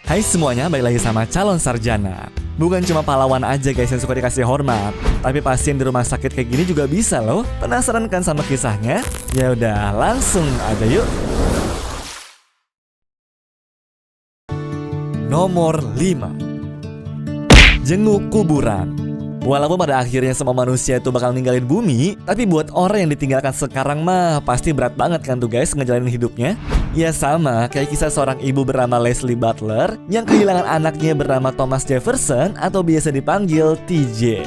Hai semuanya, balik lagi sama calon sarjana. Bukan cuma pahlawan aja guys yang suka dikasih hormat, tapi pasien di rumah sakit kayak gini juga bisa loh. Penasaran kan sama kisahnya? Ya udah, langsung aja yuk. Nomor 5. Jenguk kuburan. Walaupun pada akhirnya semua manusia itu bakal ninggalin bumi, tapi buat orang yang ditinggalkan sekarang mah pasti berat banget kan tuh guys ngejalanin hidupnya. Ya sama kayak kisah seorang ibu bernama Leslie Butler yang kehilangan anaknya bernama Thomas Jefferson atau biasa dipanggil TJ.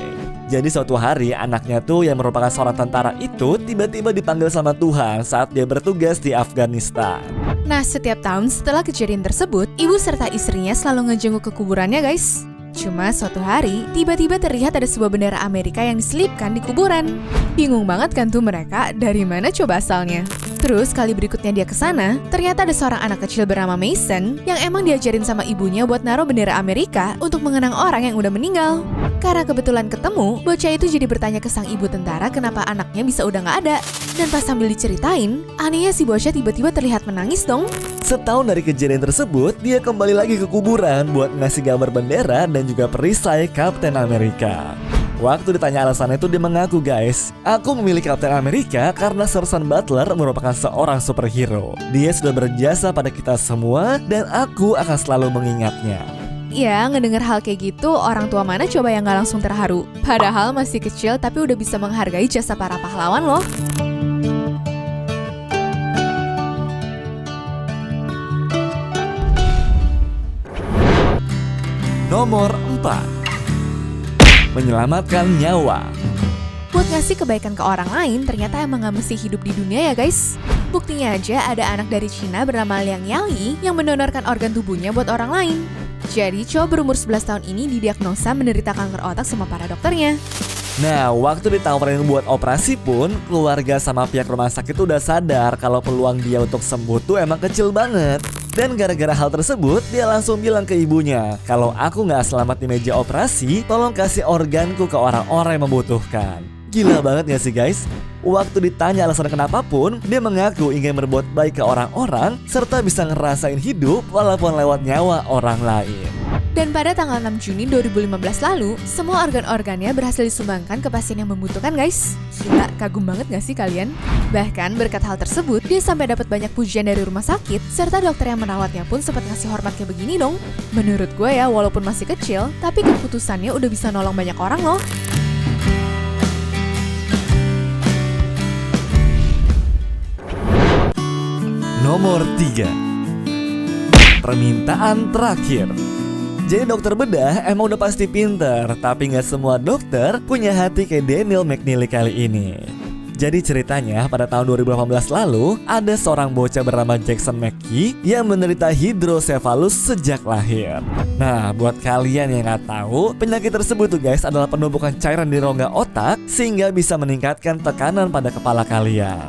Jadi suatu hari anaknya tuh yang merupakan seorang tentara itu tiba-tiba dipanggil sama Tuhan saat dia bertugas di Afghanistan. Nah, setiap tahun setelah kejadian tersebut, ibu serta istrinya selalu ngejenguk ke kuburannya guys. Cuma suatu hari, tiba-tiba terlihat ada sebuah bendera Amerika yang diselipkan di kuburan. Bingung banget kan tuh mereka, dari mana coba asalnya? Terus kali berikutnya dia ke sana, ternyata ada seorang anak kecil bernama Mason yang emang diajarin sama ibunya buat naruh bendera Amerika untuk mengenang orang yang udah meninggal. Karena kebetulan ketemu, bocah itu jadi bertanya ke sang ibu tentara kenapa anaknya bisa udah nggak ada. Dan pas sambil diceritain, anehnya si bocah tiba-tiba terlihat menangis dong. Setahun dari kejadian tersebut, dia kembali lagi ke kuburan buat ngasih gambar bendera dan juga perisai Kapten Amerika. Waktu ditanya alasannya itu dia mengaku guys, aku memilih Kapten Amerika karena Sersan Butler merupakan seorang superhero. Dia sudah berjasa pada kita semua dan aku akan selalu mengingatnya. Ya, ngedenger hal kayak gitu, orang tua mana coba yang gak langsung terharu? Padahal masih kecil tapi udah bisa menghargai jasa para pahlawan loh. Nomor 4. Menyelamatkan nyawa. Buat ngasih kebaikan ke orang lain, ternyata emang gak mesti hidup di dunia ya guys. Buktinya aja ada anak dari Cina bernama Liang Yali yang mendonorkan organ tubuhnya buat orang lain. Jadi cowok berumur 11 tahun ini didiagnosa menderita kanker otak sama para dokternya. Nah, waktu ditawarin buat operasi pun, keluarga sama pihak rumah sakit udah sadar kalau peluang dia untuk sembuh tuh emang kecil banget. Dan gara-gara hal tersebut, dia langsung bilang ke ibunya, kalau aku nggak selamat di meja operasi, tolong kasih organku ke orang-orang yang membutuhkan. Gila banget gak sih guys? Waktu ditanya alasan kenapa pun, dia mengaku ingin berbuat baik ke orang-orang, serta bisa ngerasain hidup walaupun lewat nyawa orang lain. Dan pada tanggal 6 Juni 2015 lalu, semua organ-organnya berhasil disumbangkan ke pasien yang membutuhkan guys. Gila, kagum banget gak sih kalian? Bahkan berkat hal tersebut, dia sampai dapat banyak pujian dari rumah sakit, serta dokter yang merawatnya pun sempat ngasih hormat kayak begini dong. Menurut gue ya, walaupun masih kecil, tapi keputusannya udah bisa nolong banyak orang loh. Nomor 3. Permintaan terakhir. Jadi dokter bedah emang udah pasti pinter, tapi nggak semua dokter punya hati kayak Daniel McNeely kali ini. Jadi ceritanya pada tahun 2018 lalu, ada seorang bocah bernama Jackson McKee yang menderita hidrosefalus sejak lahir. Nah, buat kalian yang nggak tahu, penyakit tersebut tuh guys adalah penumpukan cairan di rongga otak sehingga bisa meningkatkan tekanan pada kepala kalian.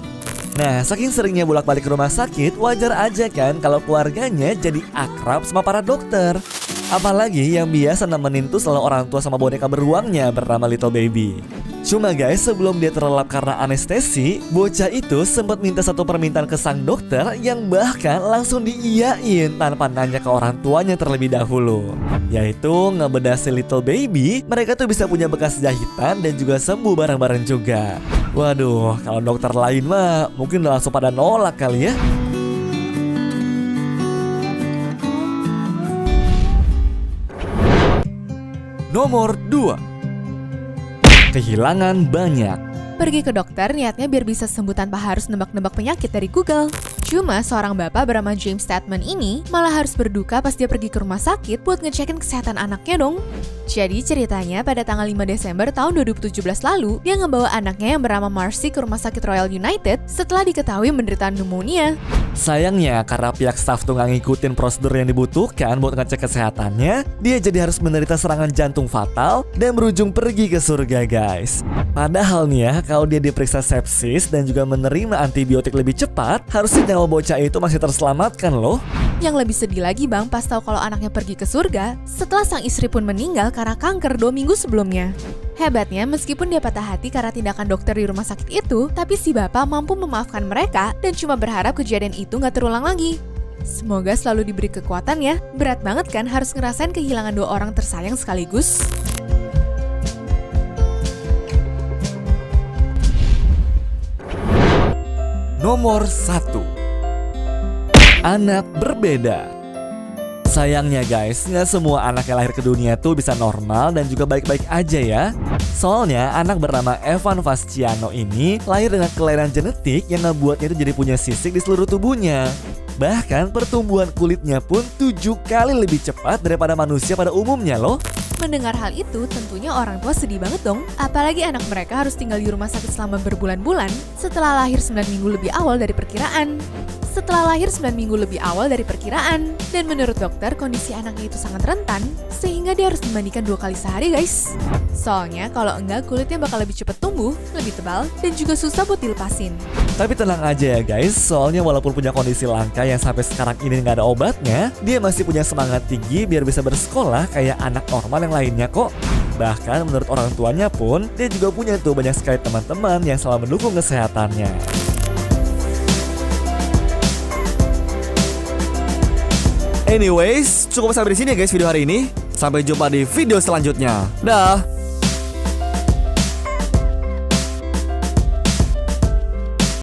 Nah, saking seringnya bolak-balik ke rumah sakit, wajar aja kan kalau keluarganya jadi akrab sama para dokter. Apalagi yang biasa nemenin tuh selalu orang tua sama boneka beruangnya bernama Little Baby. Cuma guys, sebelum dia terlelap karena anestesi, bocah itu sempat minta satu permintaan ke sang dokter yang bahkan langsung diiyain tanpa nanya ke orang tuanya terlebih dahulu. Yaitu ngebedah si Little Baby, mereka tuh bisa punya bekas jahitan dan juga sembuh bareng-bareng juga. Waduh, kalau dokter lain mah mungkin udah langsung pada nolak kali ya. Nomor 2. Kehilangan banyak. Pergi ke dokter niatnya biar bisa sembuh tanpa harus nebak-nebak penyakit dari Google. Cuma seorang bapak bernama James Statman ini malah harus berduka pas dia pergi ke rumah sakit buat ngecekin kesehatan anaknya dong. Jadi ceritanya pada tanggal 5 Desember tahun 2017 lalu, dia ngebawa anaknya yang bernama Marcy ke rumah sakit Royal United setelah diketahui menderita pneumonia. Sayangnya karena pihak staf tuh nggak ngikutin prosedur yang dibutuhkan buat ngecek kesehatannya, dia jadi harus menderita serangan jantung fatal dan berujung pergi ke surga guys. Padahal nih ya, kalau dia diperiksa sepsis dan juga menerima antibiotik lebih cepat, harusnya nyawa bocah itu masih terselamatkan loh. Yang lebih sedih lagi bang, pas tahu kalau anaknya pergi ke surga, setelah sang istri pun meninggal karena kanker 2 minggu sebelumnya. Hebatnya, meskipun dia patah hati karena tindakan dokter di rumah sakit itu, tapi si bapak mampu memaafkan mereka dan cuma berharap kejadian itu nggak terulang lagi. Semoga selalu diberi kekuatan ya. Berat banget kan harus ngerasain kehilangan 2 orang tersayang sekaligus. Nomor 1. Anak berbeda. Sayangnya guys, nggak semua anak yang lahir ke dunia tuh bisa normal dan juga baik-baik aja ya. Soalnya anak bernama Evan Fasciano ini lahir dengan kelainan genetik yang ngebuatnya itu jadi punya sisik di seluruh tubuhnya. Bahkan pertumbuhan kulitnya pun 7 kali lebih cepat daripada manusia pada umumnya loh. Mendengar hal itu, tentunya orang tua sedih banget dong. Apalagi anak mereka harus tinggal di rumah sakit selama berbulan-bulan setelah lahir 9 minggu lebih awal dari perkiraan. Dan menurut dokter, kondisi anaknya itu sangat rentan, sehingga dia harus dimandikan 2 kali sehari guys. Soalnya kalau enggak, kulitnya bakal lebih cepat tumbuh, lebih tebal, dan juga susah buat dilepasin. Tapi tenang aja ya guys, soalnya walaupun punya kondisi langka yang sampai sekarang ini nggak ada obatnya, dia masih punya semangat tinggi biar bisa bersekolah kayak anak normal yang lainnya kok. Bahkan menurut orang tuanya pun, dia juga punya tuh banyak sekali teman-teman yang selalu mendukung kesehatannya. Anyways, cukup sampai di sini ya guys video hari ini. Sampai jumpa di video selanjutnya. Dah.